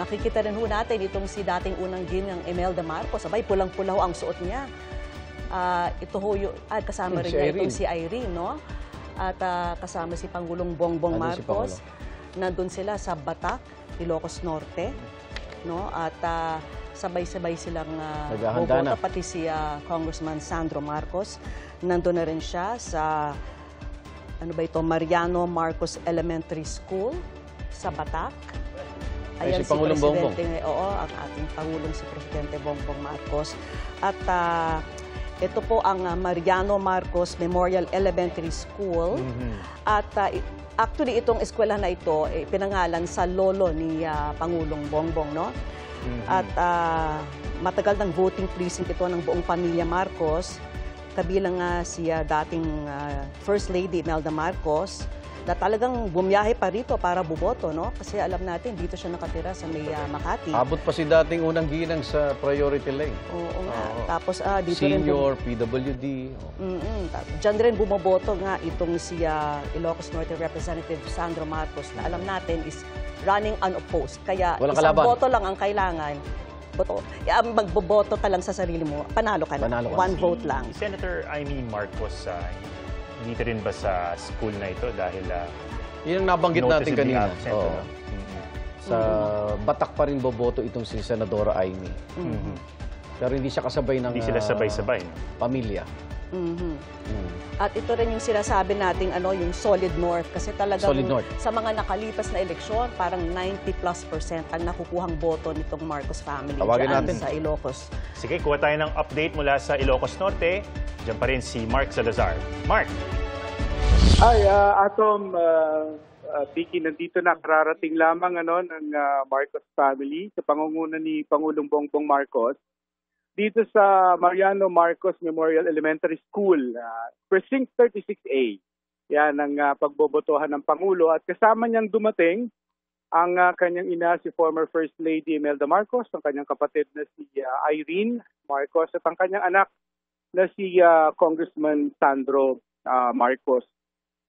Makikita rin ho natin itong si dating unang ginang Imelda Marcos. Abay, pulang-pula ho ang suot niya. Ito ho yung, kasama rin Si niya Irene. itong si Irene, no? At kasama si Pangulong Bongbong Nandun si Marcos. Nandun sila sa Batac, Ilocos Norte, no? At sabay-sabay silang Naghahanda boboto, na. pati si Congressman Sandro Marcos. Nandun na rin siya sa Mariano Marcos Elementary School sa Batac. Ay, si Pangulong Bongbong. Oo, ang ating Pangulong si Presidente Bongbong Marcos. At ito po ang Mariano Marcos Memorial Elementary School. At actually, itong eskwela na ito, pinangalan sa lolo ni Pangulong Bongbong, no? At matagal ng voting precinct ito ng buong pamilya Marcos. Kabilang si dating First Lady Imelda Marcos, na talagang bumiyahe pa rito para buboto, no? Kasi alam natin, dito siya nakatira sa may Makati. Abot pa si dating unang ginang sa priority lane. Oo nga. Oo. Tapos dito rin... Senior, PWD. Diyan rin bumoboto nga itong si Ilocos Norte Representative Sandro Marcos, na alam natin is running unopposed. Kaya Walang isang kalaban. boto lang ang kailangan. Magboboto ka lang sa sarili mo, panalo ka na. Panalo ka. One vote lang. Senator Imee Marcos, dito rin ba sa school na ito dahil Yun ang nabanggit natin noticeably kanina. absent, Oo. ano? Sa Batak pa rin boboto itong si Senadora Imee. Pero hindi siya kasabay ng Hindi sila sabay-sabay. pamilya. At ito rin yung sinasabi nating yung Solid North, kasi talagang Solid North. sa mga nakalipas na eleksyon, parang 90+% ang nakukuhang boto nitong Marcos family Tawagin dyan natin. sa Ilocos. Sige, kuha tayo ng update mula sa Ilocos Norte. Diyan pa rin si Mark Salazar. Mark! Hi, Atom, Vicky, nandito na, kararating lamang ng Marcos family sa pangunguna ni Pangulong Bongbong Marcos dito sa Mariano Marcos Memorial Elementary School, Precinct 36A. Yan ang pagbobotohan ng Pangulo, at kasama niyang dumating ang kanyang ina, si former First Lady Imelda Marcos, ang kanyang kapatid na si Irene Marcos, at ang kanyang anak na si Congressman Sandro Marcos.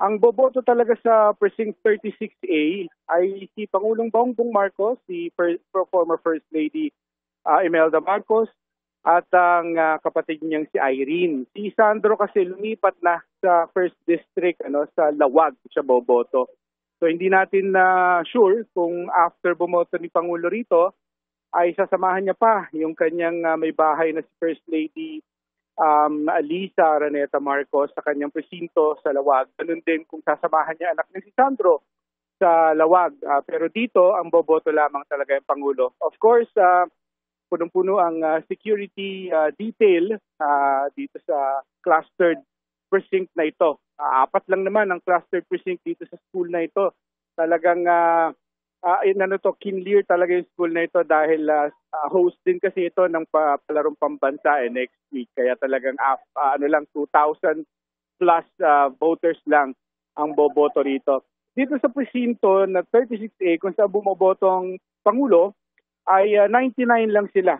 Ang boboto talaga sa Precinct 36A ay si Pangulong Bongbong Marcos, si former First Lady Imelda Marcos, at ang kapatid niyang si Irene. Si Sandro kasi lumipat na sa First District, sa Lawag siya boboto. So hindi natin sure kung after bumoto ni Pangulo rito ay sasamahan niya pa yung kanyang may bahay na si First Lady Lisa Araneta Marcos sa kanyang presinto sa Lawag. Ganun din kung sasamahan niya anak ni si Sandro sa Lawag. Pero dito, ang boboto lamang talaga yung Pangulo. Of course, punong-puno ang security detail dito sa clustered precinct na ito. Apat lang naman ang clustered precinct dito sa school na ito. Talagang kinlear talaga yung school na ito dahil host din kasi ito ng palarong pambansa next week. Kaya talagang 2,000 plus voters lang ang boboto rito. Dito sa presinto na 36A, kung saan bumoboto ang Pangulo, ay 99 lang sila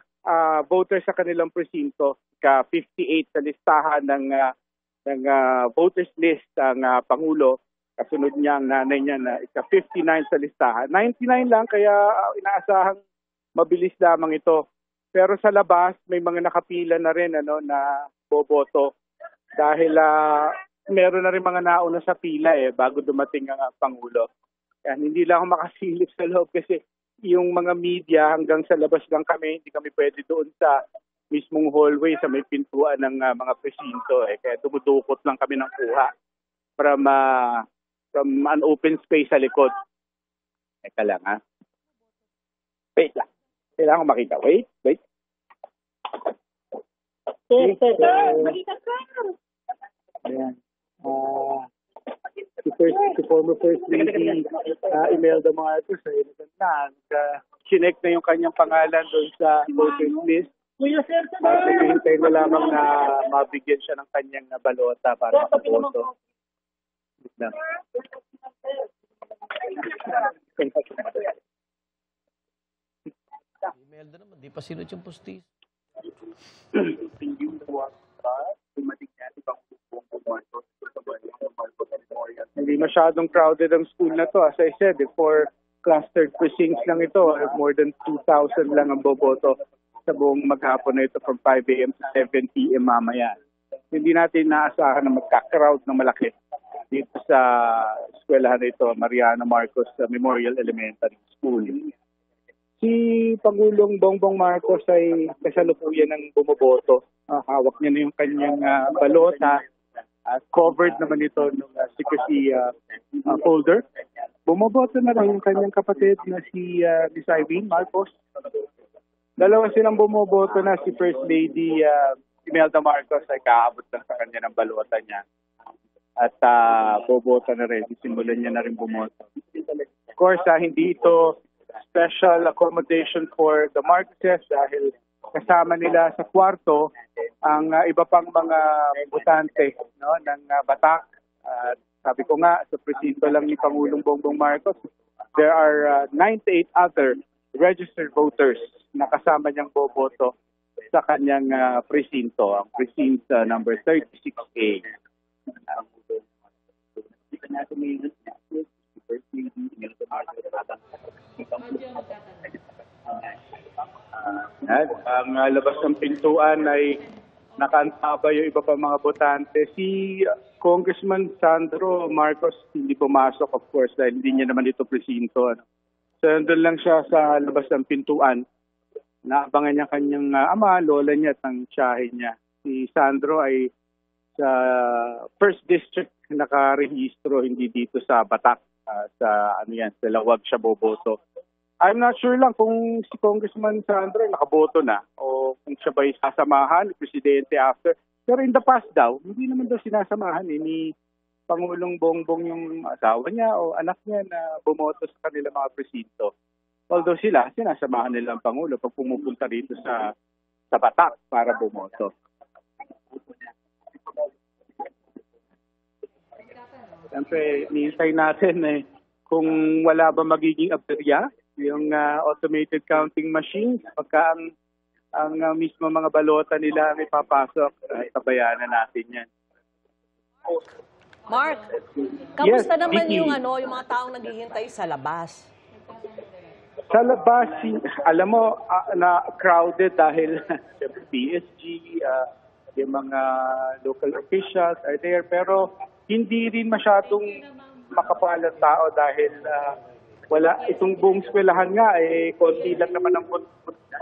voters sa kanilang presinto. 58 sa listahan ng voters list ang Pangulo. Kasunod niya ang nanay niya na 59 sa listahan. 99 lang, kaya inaasahang mabilis lamang ito. Pero sa labas, may mga nakapila na rin na boboto. Dahil meron na rin mga nauna sa pila bago dumating ang Pangulo. Yan, hindi lang ako makasilip sa loob kasi yung mga media hanggang sa labas lang kami, hindi kami pwede doon sa mismong hallway sa may pintuan ng mga presinto. Kaya dumudukot lang kami ng kuha from an open space sa likod. Teka lang Wait lang. Kailangan ko makita. Wait. Ayan. Si former First Lady Imelda Marcos ay chinek na yung kanyang pangalan doon sa voters list. Hintay na lamang na mabigyan siya ng kanyang balota para makaboto. Imelda naman, di pa sinod yung postis. Hindi masyadong crowded ang school na to. As I said, for clustered precincts lang ito. More than 2,000 lang ang boboto sa buong maghapon na ito from 5 a.m. to 7 p.m. mamaya. Hindi natin naasahan na magka-crowd na malaki dito sa eskwelahan na ito, Mariano Marcos Memorial Elementary School. Si Pangulong Bongbong Marcos ay kasalukuyan ng bumoboto. Hawak niya na yung kanyang balota. Covered naman ito ng secrecy folder. Bumoboto na lang yung kanyang kapatid na si Miss Irene Marcos. Dalawa silang bumoboto na, si First Lady Imelda Marcos ay kaabot lang sa kanya ng balota niya. At boboto na rin. Simulan niya na rin bumoto. Of course, hindi ito special accommodation for the Marcoses dahil kasama nila sa kwarto ang iba pang mga botante ng Batak. Sabi ko nga, sa presinto lang ni Pangulong Bongbong Marcos, there are 98 other registered voters na kasama niyang boboto sa kanyang presinto, ang precinct number 36A. Ang labas ng pintuan ay nakaantaba yung iba pa mga botante. Si Congressman Sandro Marcos hindi pumasok, of course, dahil hindi niya naman ito presinto. So, nandun lang siya sa labas ng pintuan. Naabangan niya kanyang ama, lola niya at ang tiyahin niya. Si Sandro ay sa First District nakarehistro, hindi dito sa Batak. Sa Lawag siya boboto. I'm not sure lang kung si Congressman Sandro nakaboto na o kung siya ba'y sasamahan ni Presidente after. Pero in the past daw, hindi naman daw sinasamahan ni Pangulong Bongbong yung asawa niya o anak niya na bumoto sa kanila mga presinto. Although sila, sinasamahan nila ang Pangulo pag pumupunta rito sa Batak para bumoto. Siyempre, nihintay natin kung wala ba magiging aberya yung automated counting machine pagka ang mismo mga balota nila ang ipapasok, tabayanan natin yan. Mark, kamusta Yes, naman Vicky. yung mga taong naghihintay sa labas? Sa labas, alam mo, na crowded dahil PSG, yung mga local officials are there, pero hindi rin masyadong makapalang tao dahil wala itong buong eskwelahan nga konti lang naman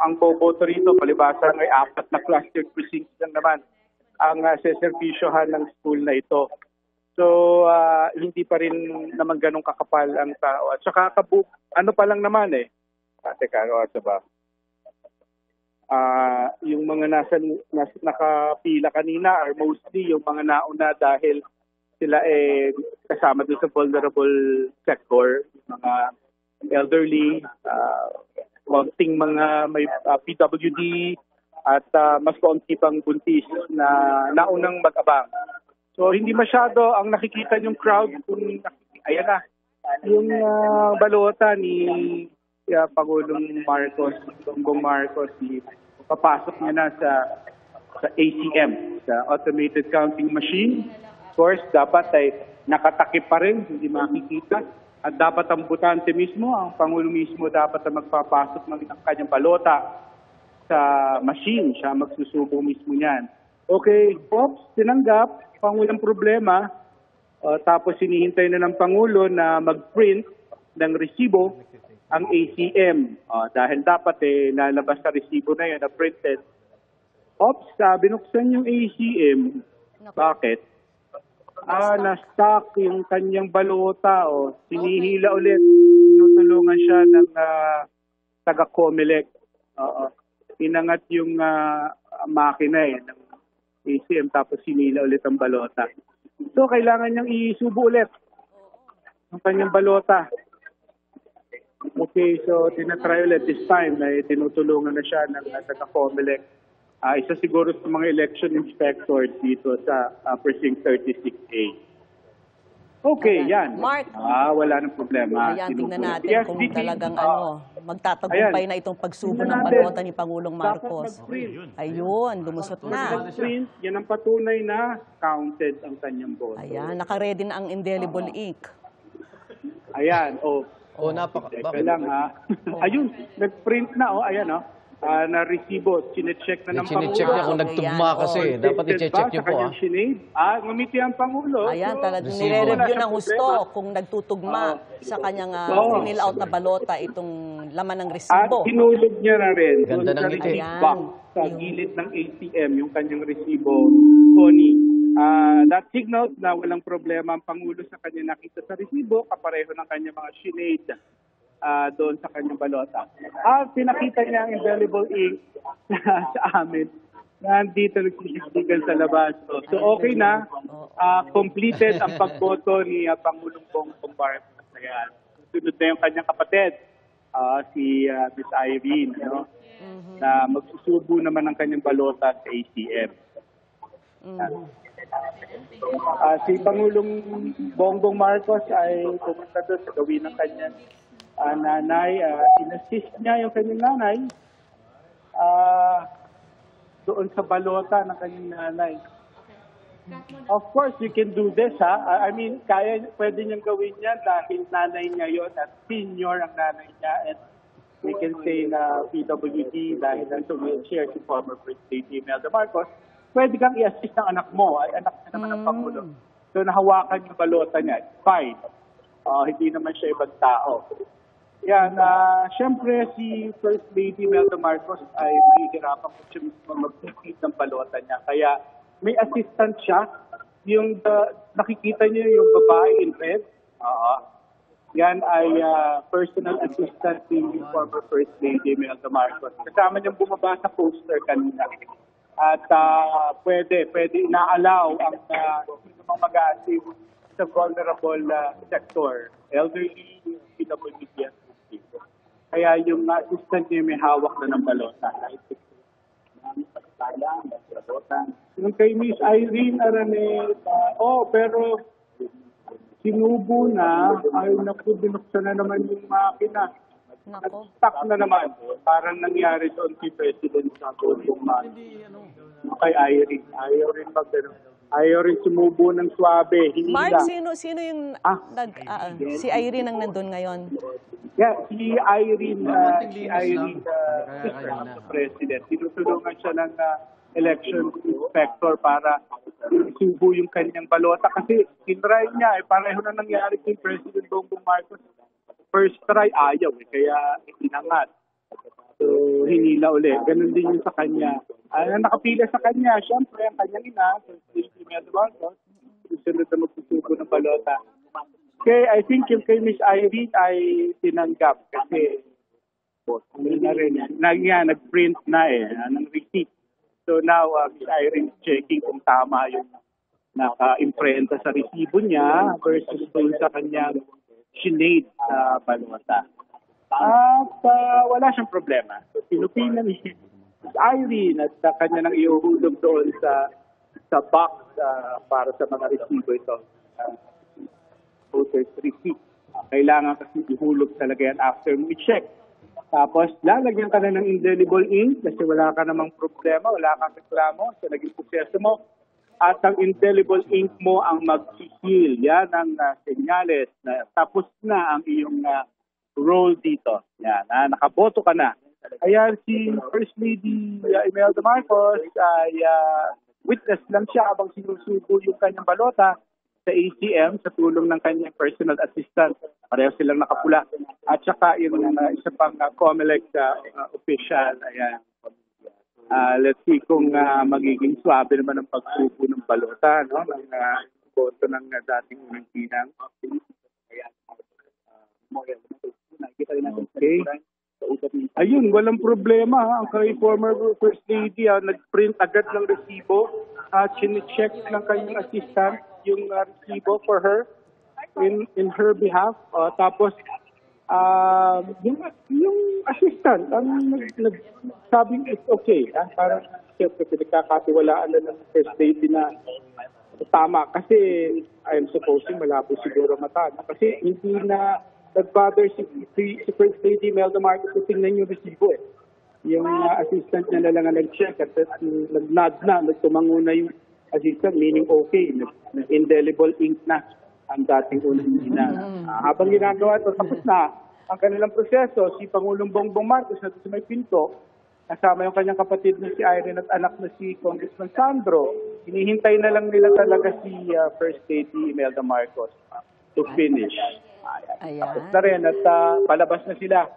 ang boboto rito, palibasa ay 4 na cluster precincts lang naman ang seservisyohan ng school na ito. So hindi pa rin naman ganun kakapal ang tao. At saka ano pa lang naman yung mga nakapila kanina are mostly yung mga nauna dahil sila kasama doon sa vulnerable sector, mga elderly, konting mga may PWD at mas konti pang buntis na naunang mag-abang. So hindi masyado ang nakikita yung crowd ayan na, yung balota ni Pangulong Marcos, Bongbong Marcos, papasok niya na sa ACM, sa automated counting machine. Of course, dapat ay nakatakip pa rin, hindi makikita. At dapat ang botante mismo, ang Pangulo mismo dapat na magpapasok ng kanyang balota sa machine. Siya magsusubo mismo niyan. Okay, Pops, tinanggap, Pangulang problema. Tapos hinihintay na ng Pangulo na mag-print ng resibo ang ACM. Dahil dapat lalabas sa resibo na yun na printed. Pops, binuksan yung ACM. Bakit? Na-stock yung kanyang balota sinihila ulit. Tinutulungan siya ng taga-Comelec. Inangat yung makina ng ACM tapos sinila ulit ang balota. So, kailangan niyang isubo ulit ang kanyang balota. Okay, so tinatry ulit this time tinutulungan na siya ng taga-Comelec. Isa siguro sa mga election inspectors dito sa Precinct 36A. Okay, yan. Mark. Wala nang problema. Ayan, tingnan natin Yes, kung Vicky. talagang magtatagumpay na itong pagsubo ng balota ni Pangulong Marcos. Ayun, lumusot na. Print, yan ang patunay na counted ang kanyang boto. Ayan, nakaredy na ang indelible ink. Ayan, Teka lang ha. Ayun, nag-print na ayan na resibo, chinecheck na ng Chinecheck niya kung nagtugma kasi. Dapat i-check niyo po ngumiti ang Pangulo. Ayan, talagang resibo. nire-review Wala ng siyang husto problema. kung nagtutugma sa kanyang fill out na balota itong laman ng At resibo. hinulog niya na rin Ganda doon ng sa ngiti. receipt box sa gilid ng ATM yung kanyang resibo, Connie. That signals na walang problema ang Pangulo sa kanya nakita sa resibo, kapareho ng kanyang mga shinade doon sa kanyang balota. Pinakita niya ang indelible ink sa amin. Nandito nagsisisigan sa labas. So okay na. Completed ang pagboto ni Pangulong Bongbong Marcos. Ayan. Sunod na yung kanyang kapatid, si Ms. Irene, na magsusubo naman ng kanyang balota sa ATM. Si Pangulong Bongbong Marcos ay pumunta doon sa gawin ng kanyang nanay. Inassist niya yung kanyang nanay doon sa balota ng kanyang nanay. Of course, you can do this, I mean, pwede niyang gawin yan dahil nanay niya yun at senior ang nanay niya. And we can say na PWD dahil nasa wheelchair si former First Lady Imelda Marcos, pwede kang i-assist ng anak mo. Ay, anak niya naman ng Pangulo. So, nahawakan yung balota niya. It's fine. Hindi naman siya ibang tao. Yan, syempre si First Lady Imelda Marcos ay mahihirapan kung siya mismo mag-complete ng balota niya. Kaya may assistant siya. Yung nakikita niyo yung babae in red. Yan ay personal assistant ni former First Lady Imelda Marcos. Kasama niyang bumaba sa poster kanina. At pwede na-allow ang mga mag-a-assist sa vulnerable sector, elderly, PWD. Kaya yung assistant niya may hawak na ng balota. Yung kay Miss Irene Araneta, pero sinubo na, ay naku, binuksan na naman yung makina. Nag-stuck na naman. Parang nangyari doon si President sa Bongbong Marcos. Kay Irene. Ayaw rin sumubo ng swabe. Mark, sino yung si Irene ang nandun ngayon? Yeah, si Irene, President. Tinutulungan siya ng election inspector para isubo yung kanyang balota. Kasi tinry niya, pareho na nangyari kay President Bongbong Marcos. First try, ayaw. Kaya inangat. So, hinila uli. Ganun din yung sa kanya. Nakapila sa kanya, syempre, ang kanyang ina, First Lady Imelda Marcos, susunod na magsusubo ng balota. Okay, I think yung kay Miss Irene ay tinanggap kasi nag-print na ng receipt. So now, Miss Irene is checking kung tama yung naka-imprenta sa resibo niya versus dun sa kanyang shinade sa balota. At wala siyang problema. So, pinupinan ni Miss Irene at kanya nang iuhulog doon sa box para sa mga resibo ito. Voter's receipt. Kailangan kasi ihulog talaga yan after mo i-check. Tapos, lalagyan ka na ng indelible ink kasi wala ka namang problema, wala kang reklamo sa naging proseso mo. At ang indelible ink mo ang mag-seal. Yan ang senyales na tapos na ang iyong role dito. Yan, nakaboto ka na. Kaya si First Lady Imelda Marcos ay witness lang siya habang sinusubo yung kanyang balota sa ATM sa tulong ng kanyang personal assistant. Pareho silang nakapula. At saka yung isa pang COMELEC official. Ayan. Let's see kung magiging swabe naman ang pagsubo ng balota, no? Ng boto ng dating unang pinang. Okay. Ayun, walang problema. Ang kay former First Lady, nag-print agad ng resibo. Chine-check ng kanyang assistant yung resibo for her in her behalf. Tapos, yung assistant, sabing it's okay. Parang siyempre pinagkakatiwalaan na ng First Lady na tama. Kasi I'm supposing malabo siguro mata. Kasi hindi na nag-bother si First Lady Imelda Marcos na tingnan yung resibo. Yung assistant niya na lang ang nag-check at nag-nod na, nagtumango na yung assistant, meaning okay, indelible ink na ang dating unang ina. Habang ginagawa ito, tapos na ang kanilang proseso. Si Pangulong Bongbong Marcos na sa may pinto, kasama yung kanyang kapatid na si Irene at anak na si Congressman Sandro. Hinihintay na lang nila talaga si First Lady Imelda Marcos to finish. Ayan. Tapos na rin at palabas na sila.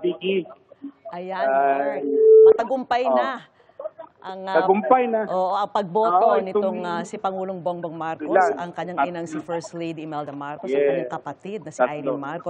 Vicky. Ayan, Mark. Matagumpay na. Tagumpay na. Ang pagboto Oo, nitong si Pangulong Bongbong Marcos, Ilan? ang kanyang inang si First Lady Imelda Marcos, Yes. at kanyang kapatid na si Tatlo. Irene Marcos.